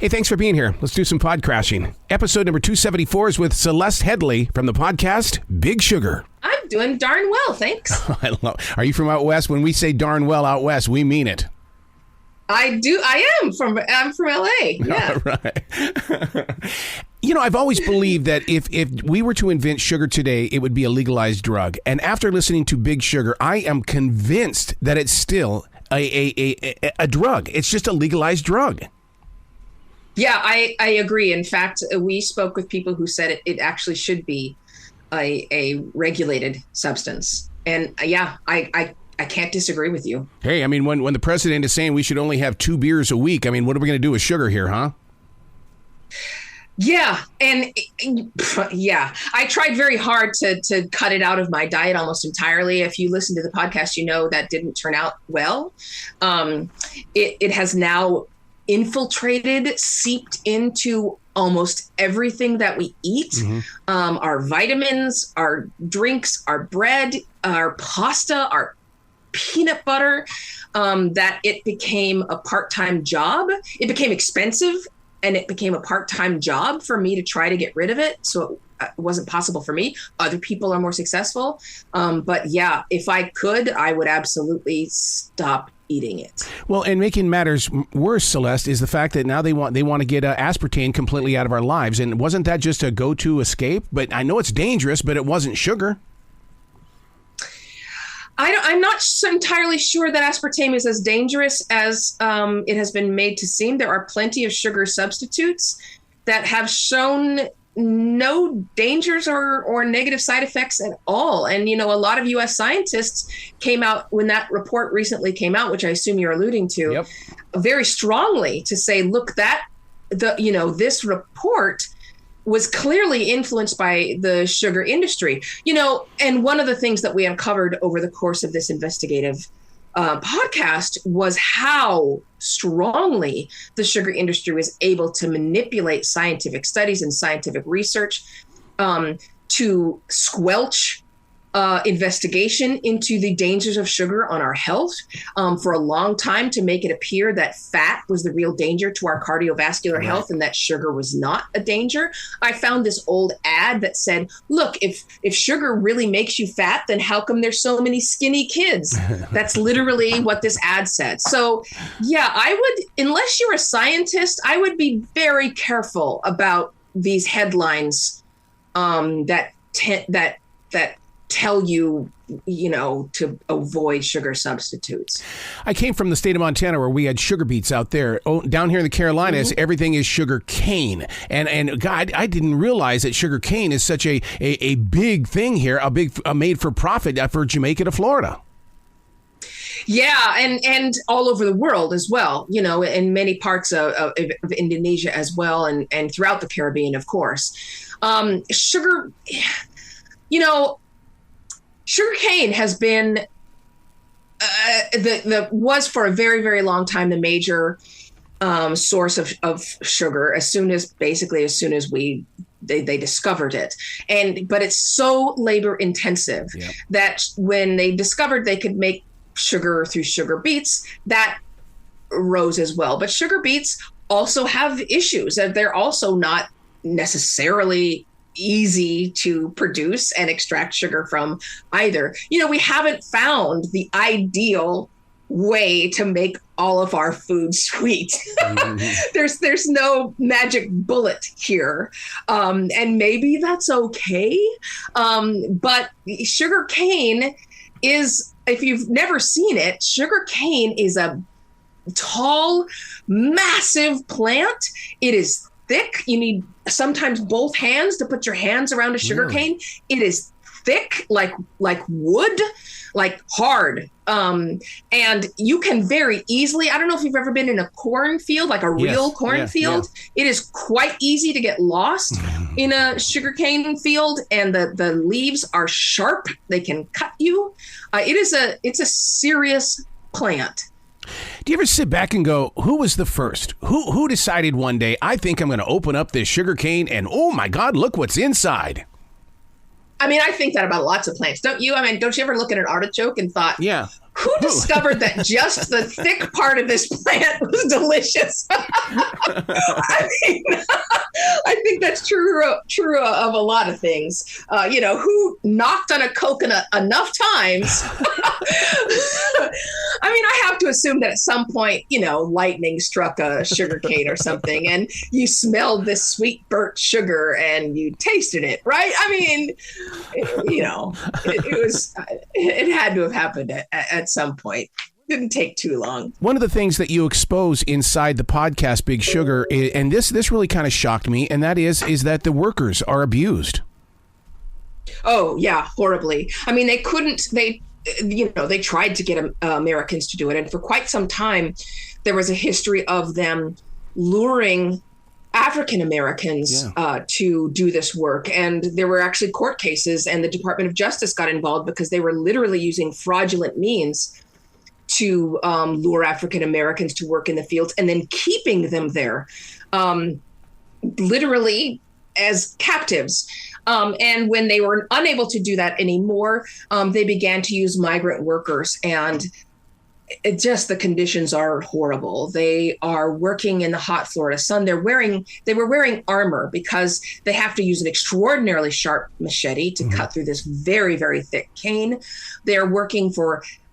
Hey, thanks for being here. Let's do some pod crashing. Episode number 274 is with Celeste Headlee from the podcast Big Sugar. I'm doing darn well, thanks. Are you from out west? When we say darn well out west, we mean it. I do. I'm from LA. Yeah. All right. I've always believed that if we were to invent sugar today, it would be a legalized drug. And after listening to Big Sugar, I am convinced that it's still a drug. It's just a legalized drug. Yeah, I agree. In fact, we spoke with people who said it actually should be a regulated substance. And yeah, I can't disagree with you. Hey, I mean, when the president is saying we should only have 2 beers a week, I mean, what are we going to do with sugar here, huh? Yeah. And yeah, I tried very hard to cut it out of my diet almost entirely. If you listen to the podcast, you know that didn't turn out well. It has now infiltrated, seeped into almost everything that we eat. Mm-hmm. Our vitamins, our drinks, our bread, our pasta, our peanut butter, that it became a part-time job. It became expensive and it became a part-time job for me to try to get rid of it. So it wasn't possible for me. Other people are more successful. But yeah, if I could, I would absolutely stop eating it. Well, and making matters worse, Celeste, is the fact that now they want to get aspartame completely out of our lives. And wasn't that just a go-to escape? But I know it's dangerous, but it wasn't sugar. I'm not entirely sure that aspartame is as dangerous as it has been made to seem. There are plenty of sugar substitutes that have shown no dangers or negative side effects at all. And, a lot of U.S. scientists came out when that report recently came out, which I assume you're alluding to, yep, very strongly to say, look, this report was clearly influenced by the sugar industry, and one of the things that we uncovered over the course of this investigative podcast was how strongly the sugar industry was able to manipulate scientific studies and scientific research to squelch investigation into the dangers of sugar on our health for a long time, to make it appear that fat was the real danger to our cardiovascular health and that sugar was not a danger. I found this old ad that said, look, if sugar really makes you fat, then how come there's so many skinny kids? That's literally what this ad said. So yeah, I would, unless you're a scientist, I would be very careful about these headlines that tell you, to avoid sugar substitutes. I came from the state of Montana where we had sugar beets out there. Oh, down here in the Carolinas, mm-hmm, everything is sugar cane. And God, I didn't realize that sugar cane is such a big thing here, a made for profit for Jamaica to Florida. Yeah, and all over the world as well, in many parts of Indonesia as well, and throughout the Caribbean, of course. Sugar, sugarcane has been was for a very, very long time the major source of sugar as soon as they discovered it. But it's so labor intensive, yep, that when they discovered they could make sugar through sugar beets, that rose as well. But sugar beets also have issues, and they're also not necessarily easy to produce and extract sugar from either. We haven't found the ideal way to make all of our food sweet. Mm-hmm. There's no magic bullet here. And maybe that's okay. But sugar cane is, if you've never seen it, sugar cane is a tall, massive plant. It is thick. You need sometimes both hands to put your hands around a sugar cane. It is thick, like wood, like hard. And you can very easily, I don't know if you've ever been in a cornfield, like a real cornfield. Yeah. It is quite easy to get lost in a sugarcane field, and the leaves are sharp. They can cut you. It's a serious plant. Do you ever sit back and go, who was the first? Who decided one day, I think I'm going to open up this sugar cane and, oh my God, look what's inside? I mean, I think that about lots of plants, don't you? I mean, don't you ever look at an artichoke and thought, yeah, who discovered that just the thick part of this plant was delicious? I mean, I think that's true of a lot of things. Who knocked on a coconut enough times? I mean, I have to assume that at some point, lightning struck a sugar cane or something, and you smelled this sweet burnt sugar and you tasted it, right? I mean, it had to have happened at some point. Didn't take too long. One of the things that you expose inside the podcast, Big Sugar, and this really kind of shocked me, and that is that the workers are abused. Oh, yeah, horribly. I mean, they tried to get Americans to do it. And for quite some time, there was a history of them luring African Americans to do this work. And there were actually court cases, and the Department of Justice got involved because they were literally using fraudulent means to lure African Americans to work in the fields and then keeping them there, literally as captives. And when they were unable to do that anymore, they began to use migrant workers, and the conditions are horrible. They are working in the hot Florida sun. They were wearing armor because they have to use an extraordinarily sharp machete to cut through this very, very thick cane.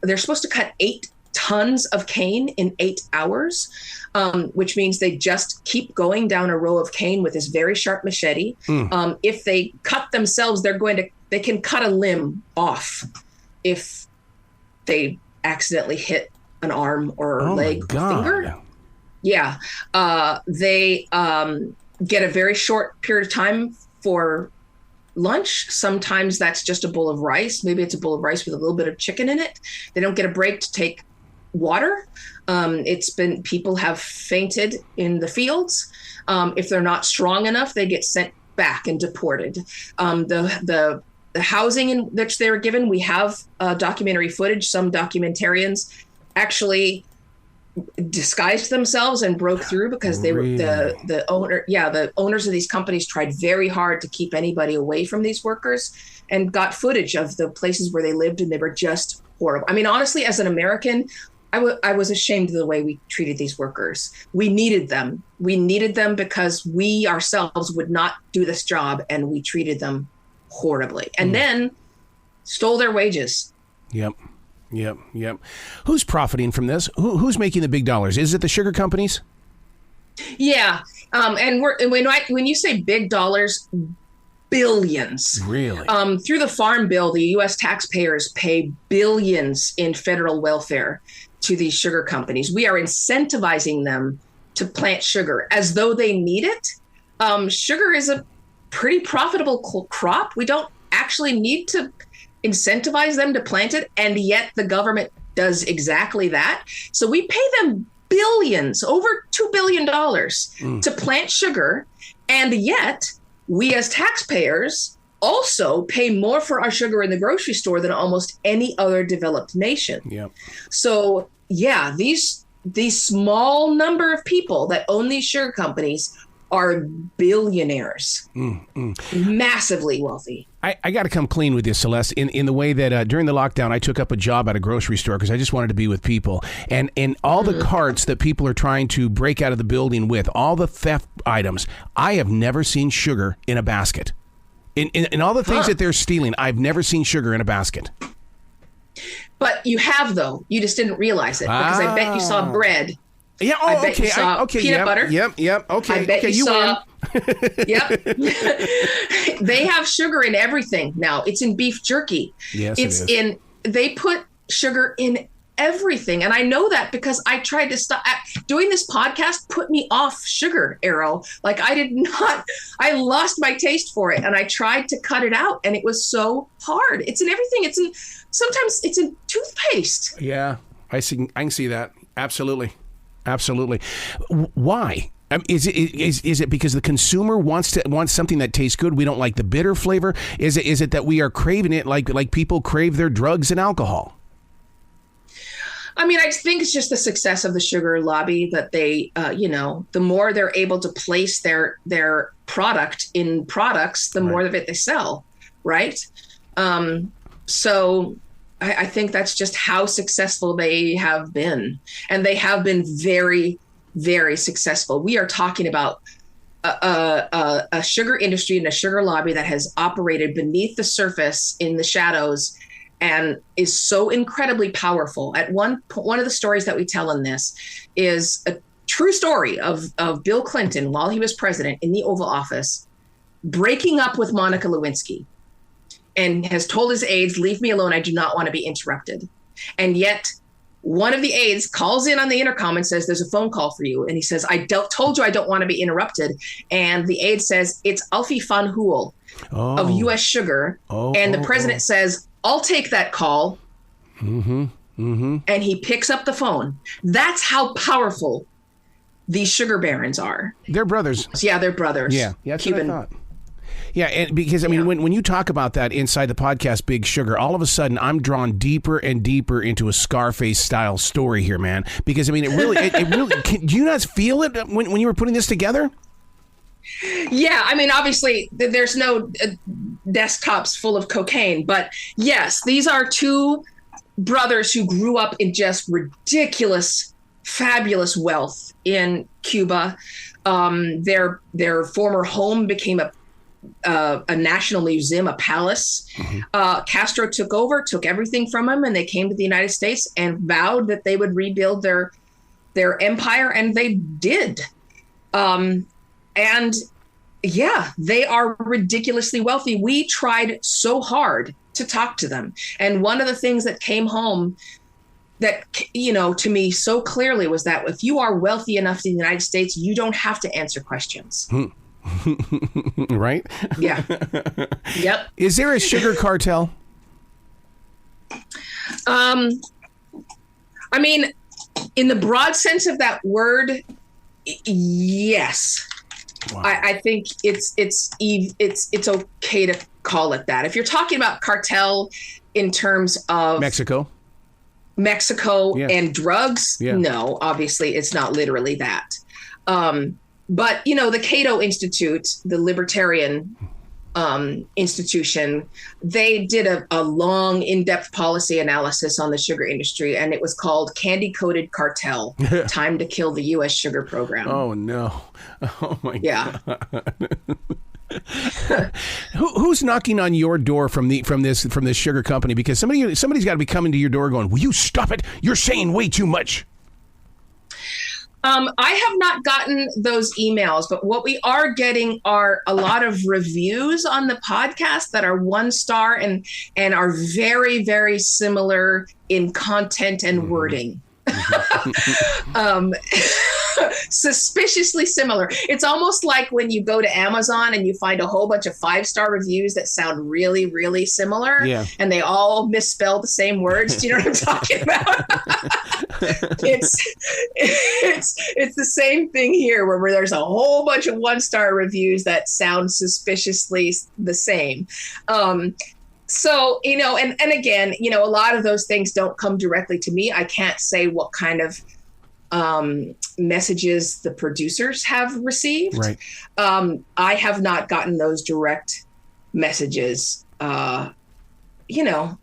They're supposed to cut 8 tons of cane in 8 hours, which means they just keep going down a row of cane with this very sharp machete. If they cut themselves, they can cut a limb off if they accidentally hit an arm or leg or finger. Yeah. They get a very short period of time for lunch. Sometimes that's just a bowl of rice. Maybe it's a bowl of rice with a little bit of chicken in it. They don't get a break to take water. People have fainted in the fields. If they're not strong enough, they get sent back and deported. The housing in which they were given, we have documentary footage. Some documentarians actually disguised themselves and broke through because they were the owners of these companies tried very hard to keep anybody away from these workers, and got footage of the places where they lived, and they were just horrible. I mean, honestly, as an American, I was ashamed of the way we treated these workers. We needed them. We needed them because we ourselves would not do this job, and we treated them horribly, and then stole their wages. Yep. Who's profiting from this? Who's making the big dollars? Is it the sugar companies? Yeah. And when you say big dollars, billions. Really? Through the Farm Bill, the U.S. taxpayers pay billions in federal welfare to these sugar companies. We are incentivizing them to plant sugar as though they need it. Sugar is a pretty profitable crop. We don't actually need to incentivize them to plant it, and yet the government does exactly that. So we pay them billions, over $2 billion to plant sugar, and yet we as taxpayers also pay more for our sugar in the grocery store than almost any other developed nation. Yep. So yeah, these small number of people that own these sugar companies are billionaires, massively wealthy. I got to come clean with you, Celeste, in the way that during the lockdown, I took up a job at a grocery store because I just wanted to be with people. And all the carts that people are trying to break out of the building with, all the theft items, I have never seen sugar in a basket. In all the things that they're stealing, I've never seen sugar in a basket. But you have, though. You just didn't realize it because I bet you saw bread. Yeah. Oh, I bet you saw peanut butter. Yep. Okay. I bet you saw. Yep. They have sugar in everything now. It's in beef jerky. Yes, it's in. They put sugar in everything, and I know that because I tried to stop. Doing this podcast put me off sugar, Errol. Like I lost my taste for it, and I tried to cut it out, and it was so hard. It's in everything. Sometimes it's in toothpaste. Yeah, I can see that. Absolutely. Why? Is it because the consumer wants something that tastes good? We don't like the bitter flavor. Is it that we are craving it like people crave their drugs and alcohol? I mean, I think it's just the success of the sugar lobby that they, the more they're able to place their product in products, the more of it they sell. right? So I think that's just how successful they have been. And they have been very, very successful. We are talking about a sugar industry and a sugar lobby that has operated beneath the surface in the shadows and is so incredibly powerful. At one of the stories that we tell in this is a true story of Bill Clinton while he was president in the Oval Office, breaking up with Monica Lewinsky, and has told his aides, leave me alone, I do not want to be interrupted. And yet one of the aides calls in on the intercom and says, there's a phone call for you. And he says, told you I don't want to be interrupted. And the aide says, it's Alfie van Hoel of U.S. Sugar. And the president says, I'll take that call. And he picks up the phone. That's how powerful these sugar barons are. They're brothers. Yeah, they're brothers. Yeah, that's what I thought. Yeah, and because, I mean, when you talk about that inside the podcast, Big Sugar, all of a sudden I'm drawn deeper and deeper into a Scarface-style story here, man. Because, I mean, it really, do you not feel it when you were putting this together? Yeah, I mean, obviously, there's no desktops full of cocaine. But, yes, these are two brothers who grew up in just ridiculous, fabulous wealth in Cuba. Their former home became a national museum, a palace. Castro took over, took everything from him, and they came to the United States and vowed that they would rebuild their empire, and they did. And yeah, they are ridiculously wealthy. We tried so hard to talk to them. And one of the things that came home that, you know, to me so clearly was that if you are wealthy enough in the United States, you don't have to answer questions. Right? Yeah. Yep. Is there a sugar cartel? I mean, in the broad sense of that word, yes. Wow. I think it's okay to call it that. If you're talking about cartel in terms of Mexico yeah. and drugs, yeah. No, obviously it's not literally that. But, you know, the Cato Institute, the libertarian institution, they did a long, in-depth policy analysis on the sugar industry, and it was called Candy-Coated Cartel, Time to Kill the U.S. Sugar Program. Oh, no. Oh, my God. Who's knocking on your door from this sugar company? Because somebody's got to be coming to your door going, will you stop it? You're saying way too much. I have not gotten those emails, but what we are getting are a lot of reviews on the podcast that are 1-star and are very, very similar in content and wording. Suspiciously similar. It's almost like when you go to Amazon and you find a whole bunch of 5-star reviews that sound really, really similar, yeah. and they all misspell the same words. Do you know what I'm talking about? It's the same thing here, where there's a whole bunch of 1-star reviews that sound suspiciously the same. So, you know, and again, you know, a lot of those things don't come directly to me. I can't say what kind of messages the producers have received. Right. I have not gotten those direct messages, you know.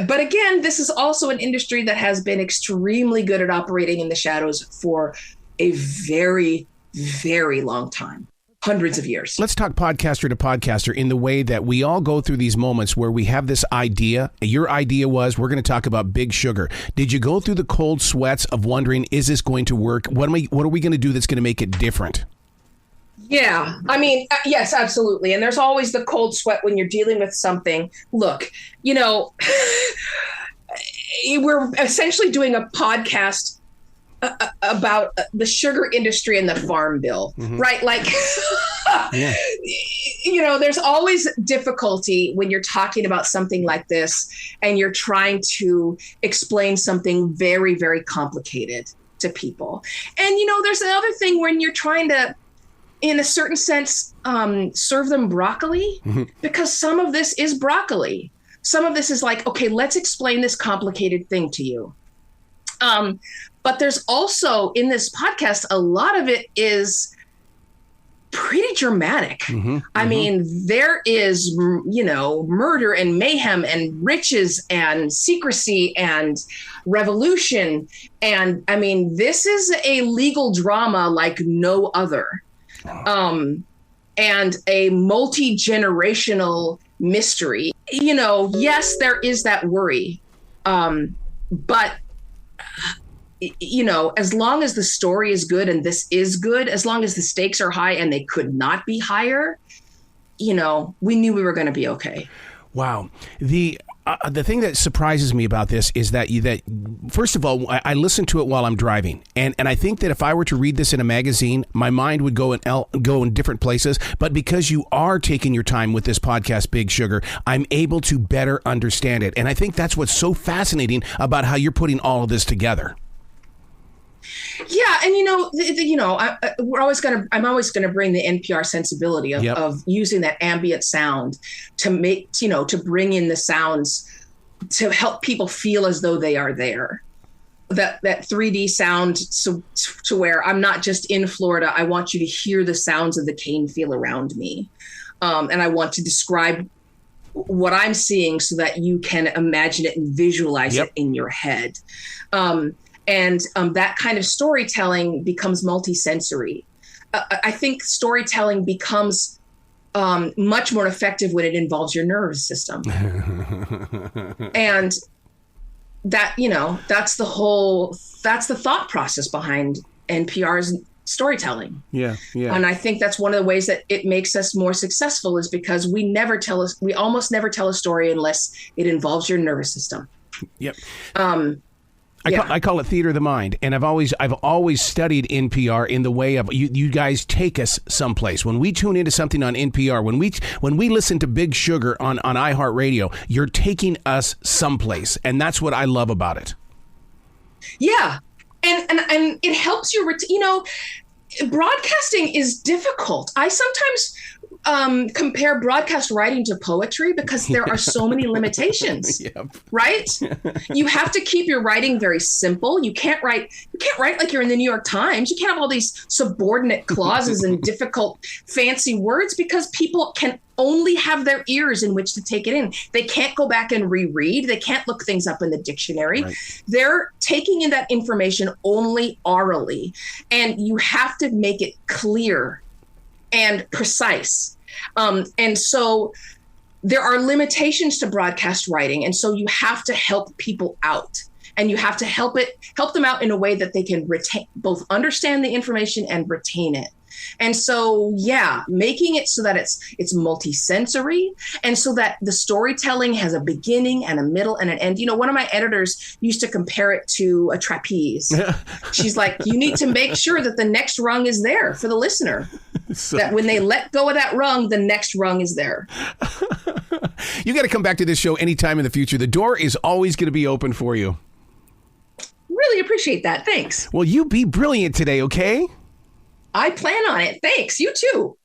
But again, this is also an industry that has been extremely good at operating in the shadows for a very, very long time. Hundreds of years. Let's talk podcaster to podcaster in the way that we all go through these moments where we have this idea. Your idea was, we're going to talk about Big Sugar. Did you go through the cold sweats of wondering, is this going to work? What are we going to do that's going to make it different? Yeah, I mean, yes, absolutely. And there's always the cold sweat when you're dealing with something. Look, you know, we're essentially doing a podcast about the sugar industry and the farm bill, right? Like, yeah. You know, there's always difficulty when you're talking about something like this and you're trying to explain something very, very complicated to people. And, you know, there's the other thing when you're trying to, in a certain sense, serve them broccoli, because some of this is broccoli. Some of this is like, okay, let's explain this complicated thing to you. But there's also in this podcast, a lot of it is pretty dramatic. I mean, there is, murder and mayhem and riches and secrecy and revolution. And I mean, this is a legal drama like no other. And a multi-generational mystery. Yes, there is that worry. But as long as the story is good and this is good, as long as the stakes are high and they could not be higher, we knew we were going to be okay. Wow. The thing that surprises me about this is that first of all, I listen to it while I'm driving, and I think that if I were to read this in a magazine, my mind would go in different places. But because you are taking your time with this podcast, Big Sugar, I'm able to better understand it, and I think that's what's so fascinating about how you're putting all of this together. Yeah, and I'm always gonna bring the NPR sensibility of using that ambient sound to bring in the sounds to help people feel as though they are there. That 3D sound, so to where I'm not just in Florida. I want you to hear the sounds of the cane feel around me, and I want to describe what I'm seeing so that you can imagine it and visualize it in your head. And that kind of storytelling becomes multisensory. I think storytelling becomes much more effective when it involves your nervous system. And that, that's the thought process behind NPR's storytelling. Yeah. And I think that's one of the ways that it makes us more successful is because we almost never tell a story unless it involves your nervous system. Yep. I call it theater of the mind, and I've always studied NPR in the way of you guys take us someplace. When we tune into something on NPR, when we listen to Big Sugar on iHeartRadio, you're taking us someplace, and that's what I love about it. Yeah, and it helps you. Broadcasting is difficult. I sometimes compare broadcast writing to poetry because there are so many limitations. Right? You have to keep your writing very simple. You can't write like you're in the New York Times. You can't have all these subordinate clauses and difficult fancy words because people can only have their ears in which to take it in. They can't go back and reread. They can't look things up in the dictionary. Right. They're taking in that information only orally, and you have to make it clear and precise. And so there are limitations to broadcast writing. And so you have to help people out, and you have to help them out in a way that they can both understand the information and retain it. And so, making it so that it's multisensory and so that the storytelling has a beginning and a middle and an end. One of my editors used to compare it to a trapeze. She's like, you need to make sure that the next rung is there for the listener. That when they let go of that rung, the next rung is there. You got to come back to this show anytime in the future. The door is always going to be open for you. Really appreciate that. Thanks. Well, you be brilliant today, okay? I plan on it. Thanks. You too.